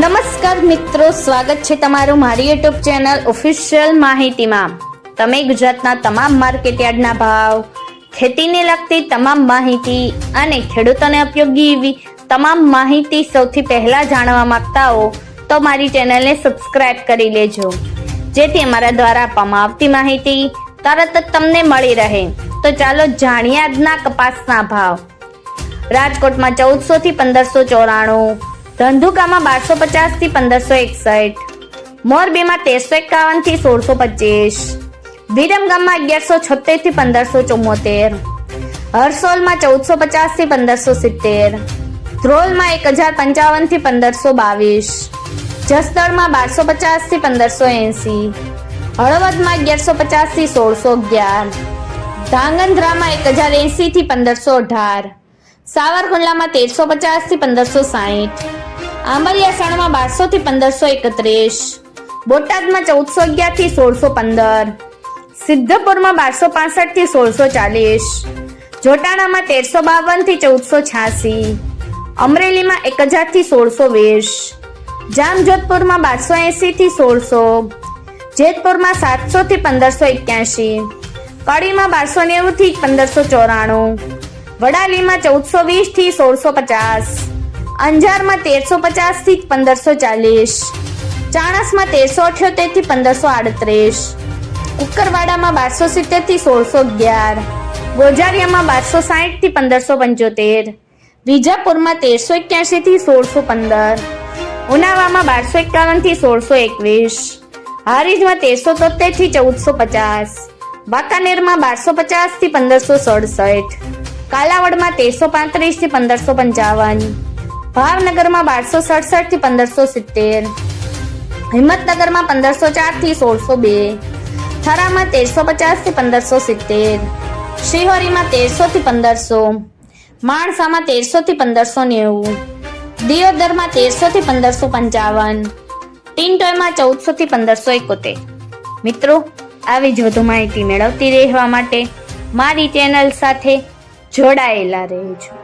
નમસ્કાર મિત્રો, સ્વાગત છે તમારું મારી યુટ્યુબ ચેનલ ઓફિશિયલ માહિતીમાં। તમે ગુજરાતના તમામ માર્કેટયાર્ડના ભાવ, ખેતીને લગતી તમામ માહિતી અને ખેડૂતોને ઉપયોગી એવી તમામ માહિતી સૌથી પહેલા જાણવા માંગતા હો તો મારી ચેનલને સબસ્ક્રાઇબ કરી લેજો, જેથી અમારા દ્વારા આપવામાં આવતી માહિતી તરત જ તમને મળી રહે। તો ચાલો જાણીએ આજના કપાસના ભાવ। રાજકોટમાં 1400 થી 1594, ધંધુકામાં 1250 થી 1561, મોરબીમાં 1351 થી 1625, વિરમગામમાં 1176 થી 1574, હરસોલમાં 1450 થી 1570, ધ્રોલમાં 1055 થી 1522, જસદણમાં 1250 થી 1580, હળવદમાં 1150 થી 1611, ધાંગધ્રામાં 1080 થી 1518, સાવરકુંડલામાં 1350 થી 1560, આંબલિયાસણમાં 1200 થી 1531, બોટાદમાં 1411 થી 1615, સિદ્ધપુરમાં 1265 થી 1640, જોટાણામાં 1352 થી 1486, અમરેલીમાં 1000 થી 1620, જામજોધપુરમાં 1280 થી 1600, જેતપુરમાં 700 થી 1581, કડીમાં 1290 થી 1594, વડાલીમાં 1420 થી 1650, અંજારમાં 1350 થી 1540, ચાણસમાં 1378 થી 1538, કુકરવાડામાં 1270 થી 1611, ગોજારિયામાં 1260 થી 1575, વિજાપુરમાં 1381 થી 1615, ઉનાવામાં 1251 થી 1621, હારીજમાં 1373 થી 1450, વાંકાનેરમાં 1250 થી 1567, કાલાવડમાં 1335 થી 1555, ભાવનગરમાં 1267 થી 1570, હિંમતનગરમાં 1504 થી 1602, થરામાં 1350 થી 1570, શિહોરીમાં 1300 થી 1500, માણસામાં 1300 થી 1590, દિયોદરમાં 1300 થી 1555, ટિન્ટોયમાં 1400 થી 1571। મિત્રો, આવી જ વધુ માહિતી મેળવતી રહેવા માટે મારી ચેનલ સાથે જોડાયેલા રહેજો।